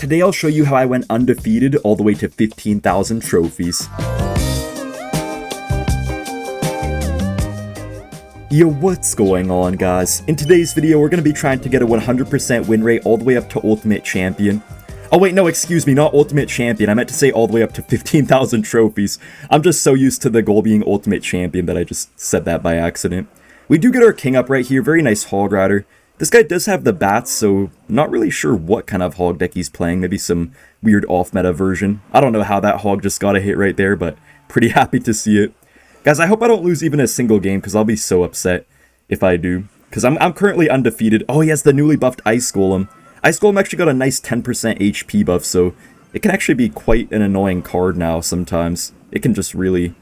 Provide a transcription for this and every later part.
Today I'll show you how I went undefeated all the way to 15,000 trophies. Yo, what's going on, guys? In today's video, we're going to be trying to get a 100% win rate all the way up to Ultimate Champion. Oh wait, no, excuse me, not Ultimate Champion. I meant to say all the way up to 15,000 trophies. I'm just so used to the goal being Ultimate Champion that I just said that by accident. We do get our king up right here. Very nice Hog Rider. This guy does have the bats, so not really sure what kind of hog deck he's playing. Maybe some weird off-meta version. I don't know how that hog just got a hit right there, but pretty happy to see it. Guys, I hope I don't lose even a single game, because I'll be so upset if I do. Because I'm currently undefeated. Oh, he has the newly buffed Ice Golem. Ice Golem actually got a nice 10% HP buff, so it can actually be quite an annoying card now sometimes. It can just really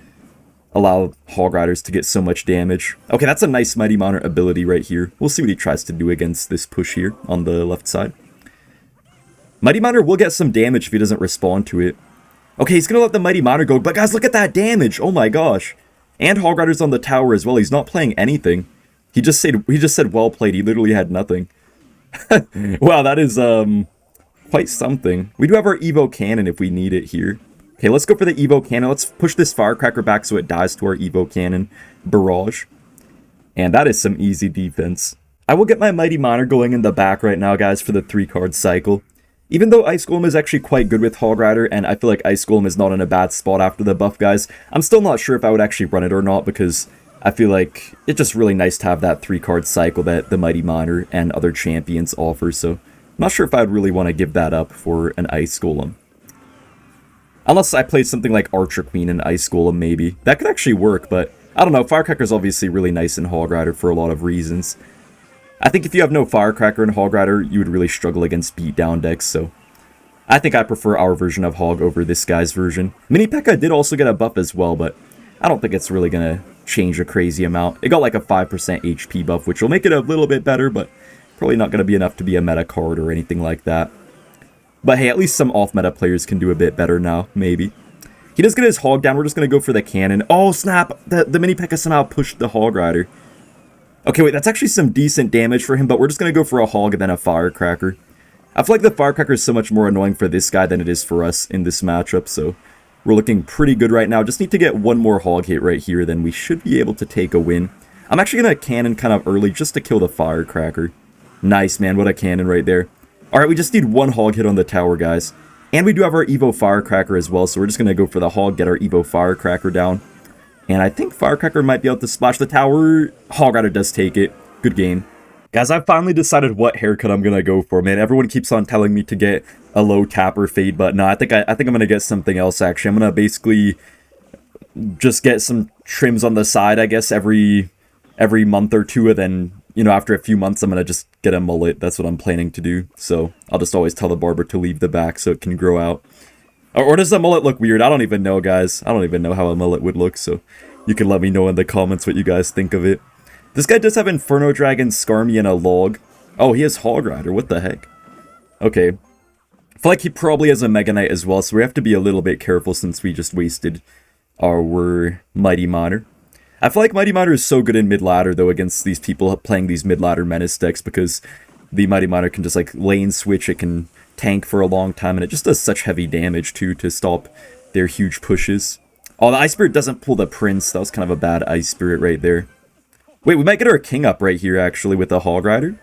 allow Hog Riders to get so much damage. Okay, that's a nice Mighty Monitor ability right here. We'll see what he tries to do against this push here on the left side. Mighty Monitor will get some damage if he doesn't respond to it. Okay, he's gonna let the Mighty Monitor go, but guys, look at that damage! Oh my gosh. And Hog Rider's on the tower as well. He's not playing anything. He just said well played. He literally had nothing. Wow, that is quite something. We do have our Evo Cannon if we need it here. Okay, let's go for the Evo Cannon. Let's push this Firecracker back so it dies to our Evo Cannon barrage. And that is some easy defense. I will get my Mighty Monitor going in the back right now, guys, for the 3-card cycle. Even though Ice Golem is actually quite good with Hog Rider, and I feel like Ice Golem is not in a bad spot after the buff, guys, I'm still not sure if I would actually run it or not, because I feel like it's just really nice to have that 3-card cycle that the Mighty Monitor and other champions offer, so I'm not sure if I'd really want to give that up for an Ice Golem. Unless I played something like Archer Queen and Ice Golem, maybe. That could actually work, but I don't know. Firecracker's obviously really nice in Hog Rider for a lot of reasons. I think if you have no Firecracker in Hog Rider, you would really struggle against beatdown decks, so I think I prefer our version of Hog over this guy's version. Mini Pekka did also get a buff as well, but I don't think it's really going to change a crazy amount. It got like a 5% HP buff, which will make it a little bit better, but probably not going to be enough to be a meta card or anything like that. But hey, at least some off-meta players can do a bit better now, maybe. He does get his Hog down. We're just going to go for the cannon. Oh, snap! The Mini Pekka somehow pushed the Hog Rider. Okay, wait, that's actually some decent damage for him, but we're just going to go for a Hog and then a Firecracker. I feel like the Firecracker is so much more annoying for this guy than it is for us in this matchup, so we're looking pretty good right now. Just need to get one more Hog hit right here, then we should be able to take a win. I'm actually going to cannon kind of early just to kill the Firecracker. Nice, man. What a cannon right there. Alright, we just need one Hog hit on the tower, guys. And we do have our Evo Firecracker as well, so we're just going to go for the Hog, get our Evo Firecracker down. And I think Firecracker might be able to splash the tower. Hog Rider does take it. Good game. Guys, I finally decided what haircut I'm going to go for, man. Everyone keeps on telling me to get a low tapper fade, but no, I think I'm going to get something else, actually. I'm going to basically just get some trims on the side, I guess, every month or two, and then, you know, after a few months, I'm going to just get a mullet. That's what I'm planning to do. So I'll just always tell the barber to leave the back so it can grow out. Or does the mullet look weird? I don't even know, guys. I don't even know how a mullet would look, so you can let me know in the comments what you guys think of it. This guy does have Inferno Dragon, Skarmy, and a Log. Oh, he has Hog Rider. What the heck? Okay. I feel like he probably has a Mega Knight as well, so we have to be a little bit careful since we just wasted our Mighty Monitor. I feel like Mighty Monitor is so good in mid-ladder, though, against these people playing these mid-ladder Menace decks, because the Mighty Monitor can just, like, lane switch, it can tank for a long time, and it just does such heavy damage, too, to stop their huge pushes. Oh, the Ice Spirit doesn't pull the Prince. That was kind of a bad Ice Spirit right there. Wait, we might get our king up right here, actually, with the Hog Rider.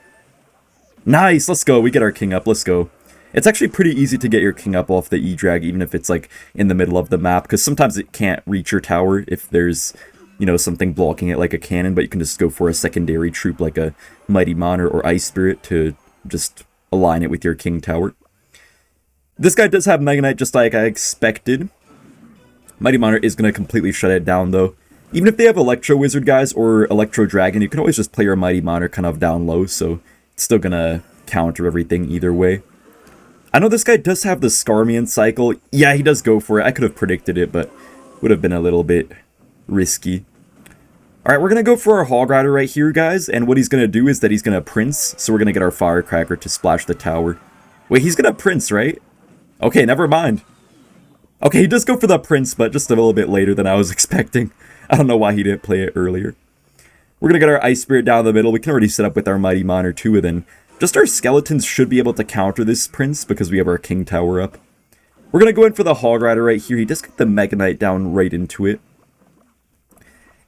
Nice, let's go. We get our king up. Let's go. It's actually pretty easy to get your king up off the E-Drag, even if it's, like, in the middle of the map, because sometimes it can't reach your tower if there's, you know, something blocking it like a cannon, but you can just go for a secondary troop like a Mighty Monitor or Ice Spirit to just align it with your king tower. This guy does have Mega Knight just like I expected. Mighty Monitor is going to completely shut it down, though. Even if they have Electro Wizard, guys, or Electro Dragon, you can always just play your Mighty Monitor kind of down low, so it's still going to counter everything either way. I know this guy does have the Skarmian cycle. Yeah, he does go for it. I could have predicted it, but would have been a little bit risky. Alright, we're going to go for our Hog Rider right here, guys, and what he's going to do is that he's going to Prince, so we're going to get our Firecracker to splash the tower. Wait, he's going to Prince, right? Okay, never mind. Okay, he does go for the Prince, but just a little bit later than I was expecting. I don't know why he didn't play it earlier. We're going to get our Ice Spirit down the middle. We can already set up with our Mighty Monitor too, and then Just our skeletons should be able to counter this prince because we have our king tower up. We're going to go in for the Hog Rider right here. He just got the Mega Knight down right into it.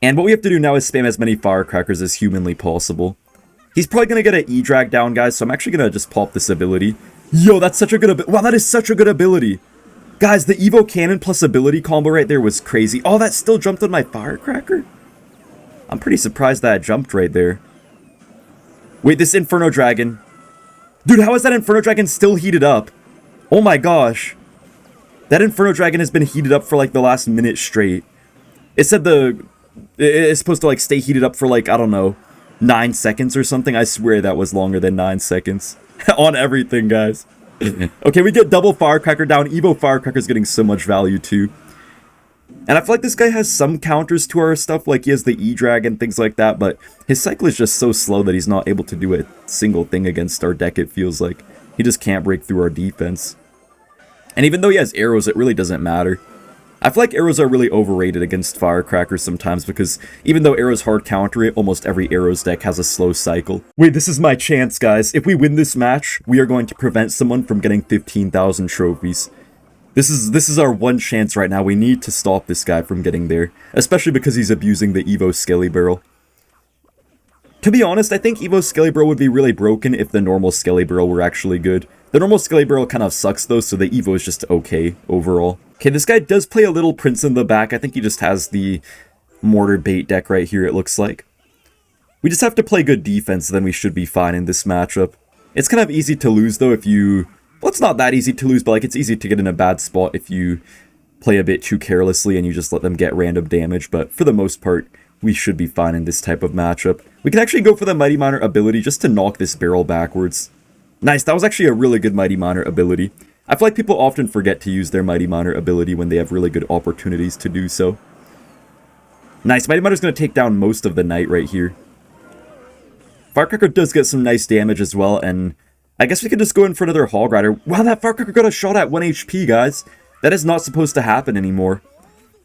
And what we have to do now is spam as many firecrackers as humanly possible. He's probably going to get an E-Drag down, guys, so I'm actually going to just pop this ability. Yo, that's such a good ability. Wow, that is such a good ability. Guys, the Evo Cannon plus ability combo right there was crazy. Oh, that still jumped on my firecracker? I'm pretty surprised that jumped right there. Wait, this Inferno Dragon. Dude, how is that Inferno Dragon still heated up? Oh my gosh. That Inferno Dragon has been heated up for like the last minute straight. It said it's supposed to like stay heated up for like, I don't know, 9 seconds or something. I swear that was longer than 9 seconds. On everything, guys. Okay, we get double Firecracker down. Evo Firecracker's getting so much value too. And I feel like this guy has some counters to our stuff, like he has the E-Drag and things like that, but his cycle is just so slow that he's not able to do a single thing against our deck, it feels like. He just can't break through our defense. And even though he has arrows, it really doesn't matter. I feel like arrows are really overrated against firecrackers sometimes because even though arrows hard counter it, almost every arrows deck has a slow cycle. Wait, this is my chance, guys. If we win this match, we are going to prevent someone from getting 15,000 trophies. This is our one chance right now. We need to stop this guy from getting there, especially because he's abusing the Evo Skelly Barrel. To be honest, I think Evo Skelly Barrel would be really broken if the normal Skelly Barrel were actually good. The normal Skelly Barrel kind of sucks though, so the Evo is just okay overall. Okay, this guy does play a little Prince in the back. I think he just has the Mortar Bait deck right here, it looks like. We just have to play good defense, then we should be fine in this matchup. It's kind of easy to lose though if you... Well, it's not that easy to lose, but like it's easy to get in a bad spot if you play a bit too carelessly and you just let them get random damage, but for the most part, we should be fine in this type of matchup. We can actually go for the Mighty Miner ability just to knock this barrel backwards. Nice, that was actually a really good Mighty Miner ability. I feel like people often forget to use their Mighty Miner ability when they have really good opportunities to do so. Nice, Mighty Miner's going to take down most of the Knight right here. Firecracker does get some nice damage as well, and I guess we could just go in for another Hog Rider. Wow, that Firecracker got a shot at 1 HP, guys. That is not supposed to happen anymore.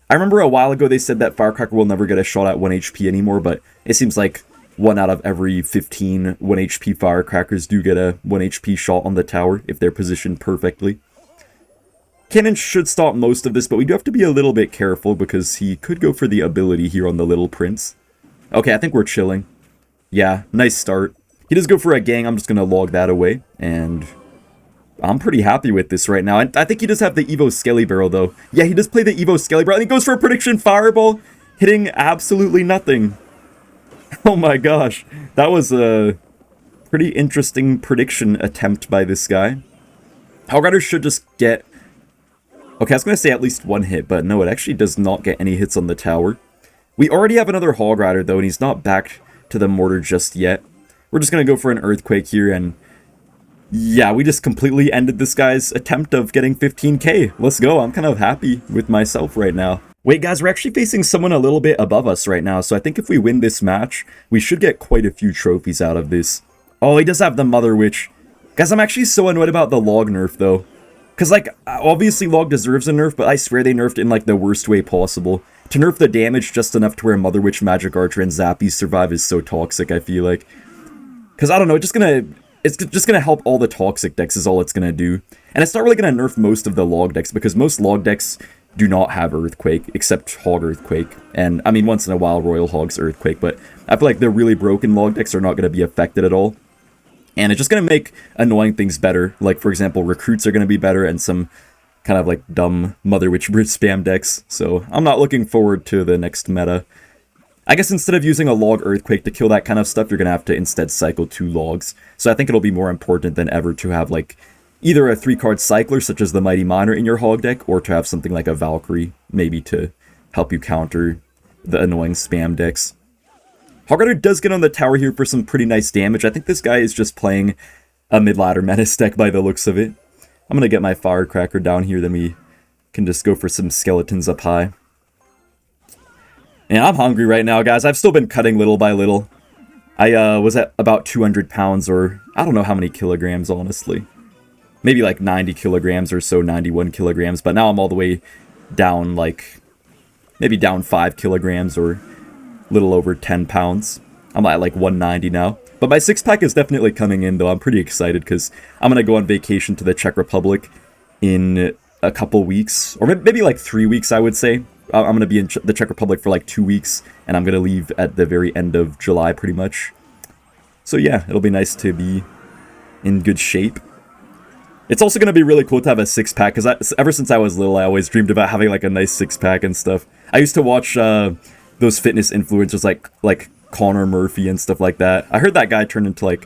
I remember a while ago they said that Firecracker will never get a shot at 1 HP anymore, but it seems like 1 out of every 15 1 HP Firecrackers do get a 1 HP shot on the tower if they're positioned perfectly. Cannon should stop most of this, but we do have to be a little bit careful because he could go for the ability here on the Little Prince. Okay, I think we're chilling. Yeah, nice start. He does go for a gang, I'm just going to log that away, and I'm pretty happy with this right now. I think he does have the Evo Skelly Barrel, though. Yeah, he does play the Evo Skelly Barrel, and he goes for a Prediction Fireball, hitting absolutely nothing. Oh my gosh, that was a pretty interesting prediction attempt by this guy. Hog Rider should just get... Okay, I was going to say at least 1 hit, but no, it actually does not get any hits on the tower. We already have another Hog Rider, though, and he's not back to the mortar just yet. We're just going to go for an Earthquake here, and yeah, we just completely ended this guy's attempt of getting 15k. Let's go, I'm kind of happy with myself right now. Wait, guys, we're actually facing someone a little bit above us right now, so I think if we win this match, we should get quite a few trophies out of this. Oh, he does have the Mother Witch. Guys, I'm actually so annoyed about the Log nerf, though. Because, like, obviously Log deserves a nerf, but I swear they nerfed in, like, the worst way possible. To nerf the damage just enough to where Mother Witch, Magic Archer, and Zappies survive is so toxic, I feel like. Because, I don't know, it's just gonna help all the toxic decks is all it's gonna do. And it's not really gonna nerf most of the Log decks, because most Log decks do not have Earthquake, except Hog Earthquake. And, I mean, once in a while, Royal Hog's Earthquake, but I feel like the really broken Log decks are not going to be affected at all. And it's just going to make annoying things better. Like, for example, Recruits are going to be better, and some kind of, like, dumb Mother Witch Bridge spam decks. So, I'm not looking forward to the next meta. I guess instead of using a Log Earthquake to kill that kind of stuff, you're going to have to instead cycle 2 Logs. So, I think it'll be more important than ever to have, like, either a 3-card cycler, such as the Mighty Miner in your Hog deck, or to have something like a Valkyrie, maybe to help you counter the annoying spam decks. Hog Rider does get on the tower here for some pretty nice damage. I think this guy is just playing a mid-ladder Menace deck by the looks of it. I'm going to get my Firecracker down here, then we can just go for some skeletons up high. And I'm hungry right now, guys. I've still been cutting little by little. I was at about 200 pounds, or I don't know how many kilograms, honestly. Maybe like 90 kilograms or so, 91 kilograms, but now I'm all the way down, like, maybe down 5 kilograms or a little over 10 pounds. I'm at like 190 now. But my 6-pack is definitely coming in, though. I'm pretty excited because I'm going to go on vacation to the Czech Republic in a couple weeks. Or maybe like 3 weeks, I would say. I'm going to be in the Czech Republic for like 2 weeks. And I'm going to leave at the very end of July, pretty much. So yeah, it'll be nice to be in good shape. It's also going to be really cool to have a 6-pack, because ever since I was little, I always dreamed about having like a nice 6-pack and stuff. I used to watch those fitness influencers like Connor Murphy and stuff like that. I heard that guy turned into like,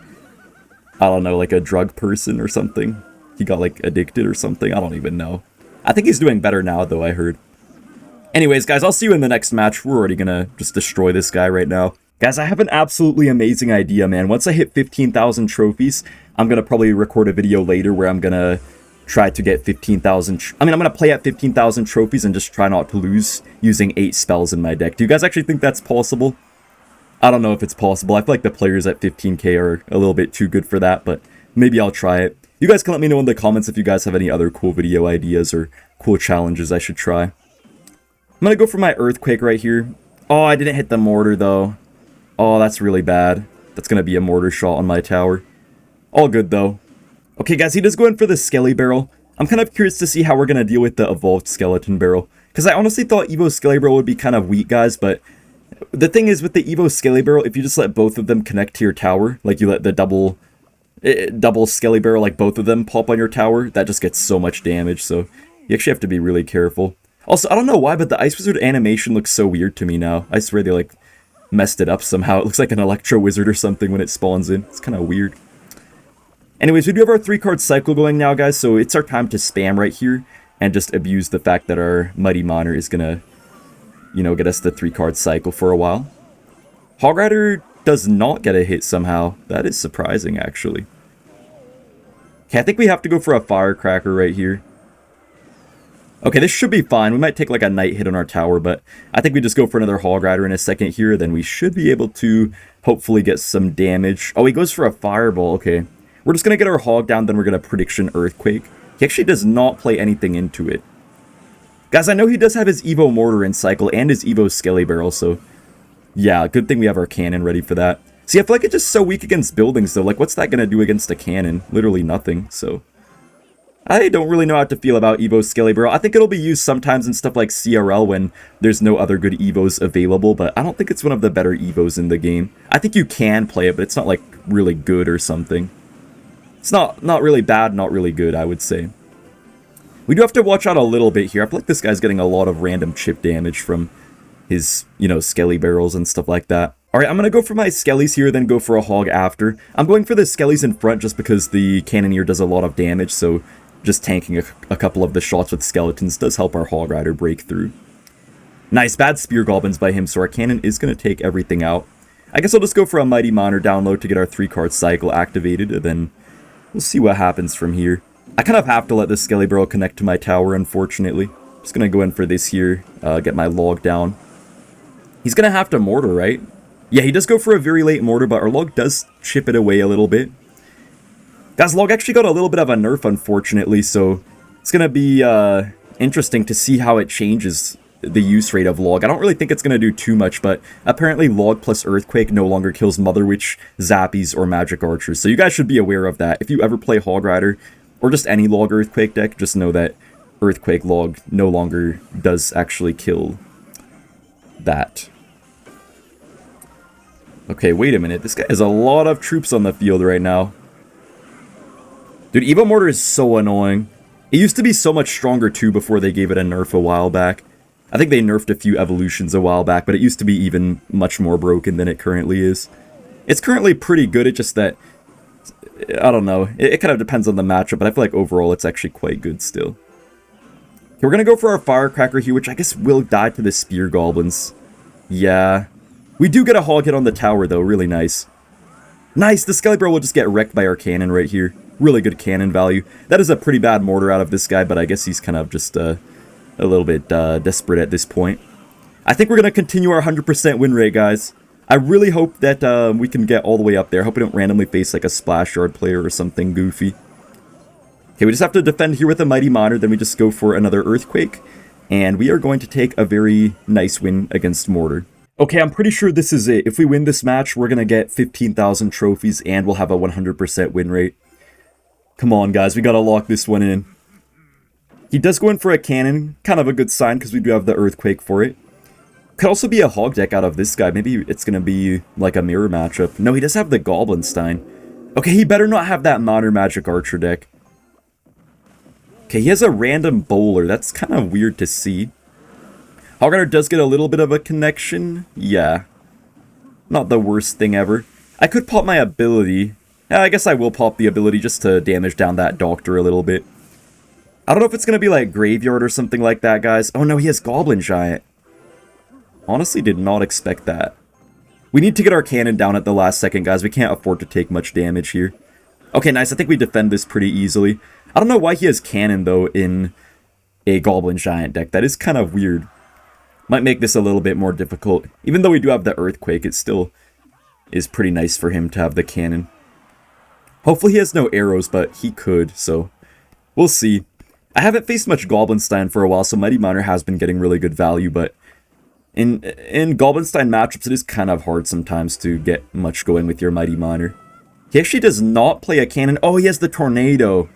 I don't know, like a drug person or something. He got like addicted or something. I don't even know. I think he's doing better now, though, I heard. Anyways, guys, I'll see you in the next match. We're already going to just destroy this guy right now. Guys, I have an absolutely amazing idea, man. Once I hit 15,000 trophies, I'm going to probably record a video later where I'm going to try to get 15,000... I'm going to play at 15,000 trophies and just try not to lose using 8 spells in my deck. Do you guys actually think that's possible? I don't know if it's possible. I feel like the players at 15k are a little bit too good for that, but maybe I'll try it. You guys can let me know in the comments if you guys have any other cool video ideas or cool challenges I should try. I'm going to go for my Earthquake right here. Oh, I didn't hit the mortar, though. Oh, that's really bad. That's going to be a mortar shot on my tower. All good, though. Okay, guys, he does go in for the Skelly Barrel. I'm kind of curious to see how we're going to deal with the Evolved Skeleton Barrel. Because I honestly thought Evo Skelly Barrel would be kind of weak, guys, but the thing is with the Evo Skelly Barrel, if you just let both of them connect to your tower, like you let the double Skelly Barrel, like both of them pop on your tower, that just gets so much damage, so you actually have to be really careful. Also, I don't know why, but the Ice Wizard animation looks so weird to me now. I swear they, like, messed it up somehow. It looks like an Electro Wizard or something when it spawns in. It's kind of weird. Anyways, we do have our 3-card cycle going now, guys, so it's our time to spam right here and just abuse the fact that our Mighty Monitor is gonna, you know, get us the 3-card cycle for a while. Hog Rider does not get a hit somehow. That is surprising, actually. Okay, I think we have to go for a Firecracker right here. Okay, this should be fine. We might take like a night hit on our tower, but I think we just go for another Hog Rider in a second here. Then we should be able to hopefully get some damage. Oh, he goes for a Fireball. Okay. We're just going to get our Hog down, then we're going to Prediction Earthquake. He actually does not play anything into it. Guys, I know he does have his Evo Mortar in cycle and his Evo Skelly Barrel, so yeah, good thing we have our cannon ready for that. See, I feel like it's just so weak against buildings, though. Like, what's that going to do against a cannon? Literally nothing, so I don't really know how to feel about Evo Skelly Barrel. I think it'll be used sometimes in stuff like CRL when there's no other good Evos available, but I don't think it's one of the better Evos in the game. I think you can play it, but it's not, like, really good or something. It's not really bad, not really good, I would say. We do have to watch out a little bit here. I feel like this guy's getting a lot of random chip damage from his, you know, Skelly Barrels and stuff like that. Alright, I'm going to go for my Skellies here, then go for a Hog after. I'm going for the Skellies in front just because the Cannoneer does a lot of damage, so just tanking a couple of the shots with Skeletons does help our Hog Rider break through. Nice, bad Spear Goblins by him, so our cannon is going to take everything out. I guess I'll just go for a Mighty Monitor down low to get our 3-card cycle activated, and then we'll see what happens from here. I kind of have to let the Skelly Barrel connect to my tower, unfortunately. Just going to go in for this here, get my log down. He's going to have to mortar, right? Yeah, he does go for a very late mortar, but our log does chip it away a little bit. Guys, log actually got a little bit of a nerf, unfortunately, so it's going to be interesting to see how it changes the use rate of log. I don't really think it's going to do too much, but apparently log plus Earthquake no longer kills Mother Witch, Zappies, or Magic Archers, so you guys should be aware of that. If you ever play Hog Rider, or just any log Earthquake deck, just know that Earthquake log no longer does actually kill that. Okay, wait a minute. This guy has a lot of troops on the field right now. Dude, Evo Mortar is so annoying. It used to be so much stronger too before they gave it a nerf a while back. I think they nerfed a few evolutions a while back, but it used to be even much more broken than it currently is. It's currently pretty good, it's just that, I don't know, it kind of depends on the matchup, but I feel like overall it's actually quite good still. Okay, we're going to go for our Firecracker here, which I guess will die to the Spear Goblins. Yeah. We do get a Hog hit on the tower, though. Really nice. Nice! The Skelly Barrel will just get wrecked by our cannon right here. Really good cannon value. That is a pretty bad mortar out of this guy, but I guess he's kind of just a little bit desperate at this point. I think we're going to continue our 100% win rate, guys. I really hope that we can get all the way up there. I hope we don't randomly face like a Splash Yard player or something goofy. Okay, we just have to defend here with a Mighty Monitor, then we just go for another Earthquake. And we are going to take a very nice win against Mortar. Okay, I'm pretty sure this is it. If we win this match, we're gonna get 15,000 trophies and we'll have a 100% win rate. Come on, guys, we gotta lock this one in. He does go in for a cannon, kind of a good sign because we do have the earthquake for it. Could also be a hog deck out of this guy. Maybe it's gonna be like a mirror matchup. No, he does have the Goblinstein. Okay, he better not have that Modern Magic Archer deck. Okay, he has a random bowler. That's kind of weird to see. Hog Rider does get a little bit of a connection. Yeah. Not the worst thing ever. I could pop my ability. Yeah, I guess I will pop the ability just to damage down that Doctor a little bit. I don't know if it's going to be like Graveyard or something like that, guys. Oh no, he has Goblin Giant. Honestly, did not expect that. We need to get our cannon down at the last second, guys. We can't afford to take much damage here. Okay, nice. I think we defend this pretty easily. I don't know why he has cannon, though, in a Goblin Giant deck. That is kind of weird. Might make this a little bit more difficult. Even though we do have the Earthquake, it still is pretty nice for him to have the cannon. Hopefully he has no arrows, but he could, so we'll see. I haven't faced much Goblinstein for a while, so Mighty Miner has been getting really good value, but in Goblinstein matchups, it is kind of hard sometimes to get much going with your Mighty Miner. He actually does not play a cannon. Oh, he has the Tornado.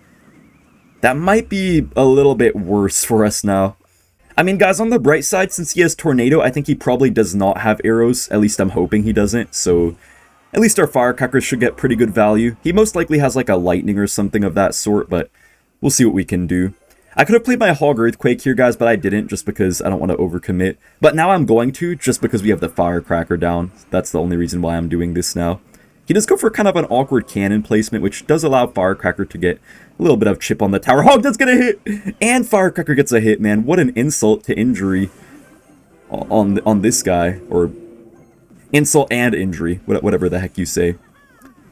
That might be a little bit worse for us now. I mean, guys, on the bright side, since he has Tornado, I think he probably does not have arrows. At least I'm hoping he doesn't, so at least our Firecrackers should get pretty good value. He most likely has like a Lightning or something of that sort, but we'll see what we can do. I could have played my Hog Earthquake here, guys, but I didn't just because I don't want to overcommit. But now I'm going to, just because we have the Firecracker down. That's the only reason why I'm doing this now. He does go for kind of an awkward cannon placement, which does allow Firecracker to get a little bit of chip on the tower. Hog does get a hit! And Firecracker gets a hit, man. What an insult to injury on this guy. Or insult and injury, whatever the heck you say.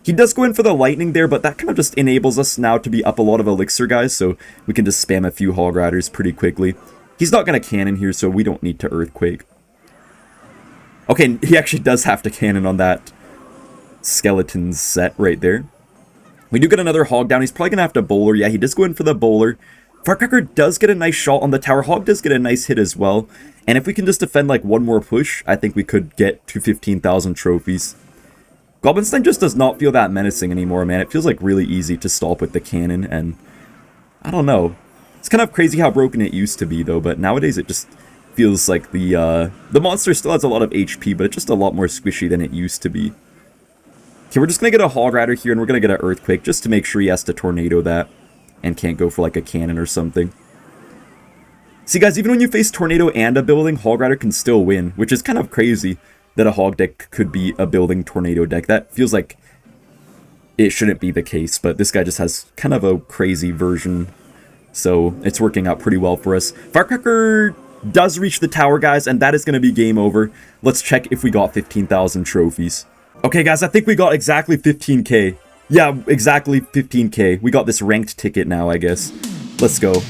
He does go in for the Lightning there, but that kind of just enables us now to be up a lot of Elixir, guys, so we can just spam a few Hog Riders pretty quickly. He's not going to cannon here, so we don't need to Earthquake. Okay, he actually does have to cannon on that skeleton set right there. We do get another Hog down. He's probably going to have to bowler. Yeah, he does go in for the bowler. Firecracker does get a nice shot on the tower. Hog does get a nice hit as well. And if we can just defend like one more push, I think we could get to 15,000 trophies. Goblinstein just does not feel that menacing anymore, man. It feels like really easy to stop with the cannon, and I don't know. It's kind of crazy how broken it used to be, though, but nowadays it just feels like the monster still has a lot of HP, but it's just a lot more squishy than it used to be. Okay, we're just going to get a Hog Rider here, and we're going to get an Earthquake, just to make sure he has to Tornado that, and can't go for like a cannon or something. See, guys, even when you face Tornado and a building, Hog Rider can still win, which is kind of crazy. That a Hog deck could be a building Tornado deck. That feels like it shouldn't be the case, but this guy just has kind of a crazy version, so it's working out pretty well for us. Firecracker does reach the tower, guys, and that is going to be game over. Let's check if we got 15,000 trophies. Okay, guys, I think we got exactly 15k. Yeah, exactly 15k. We got this ranked ticket now, I guess. Let's go.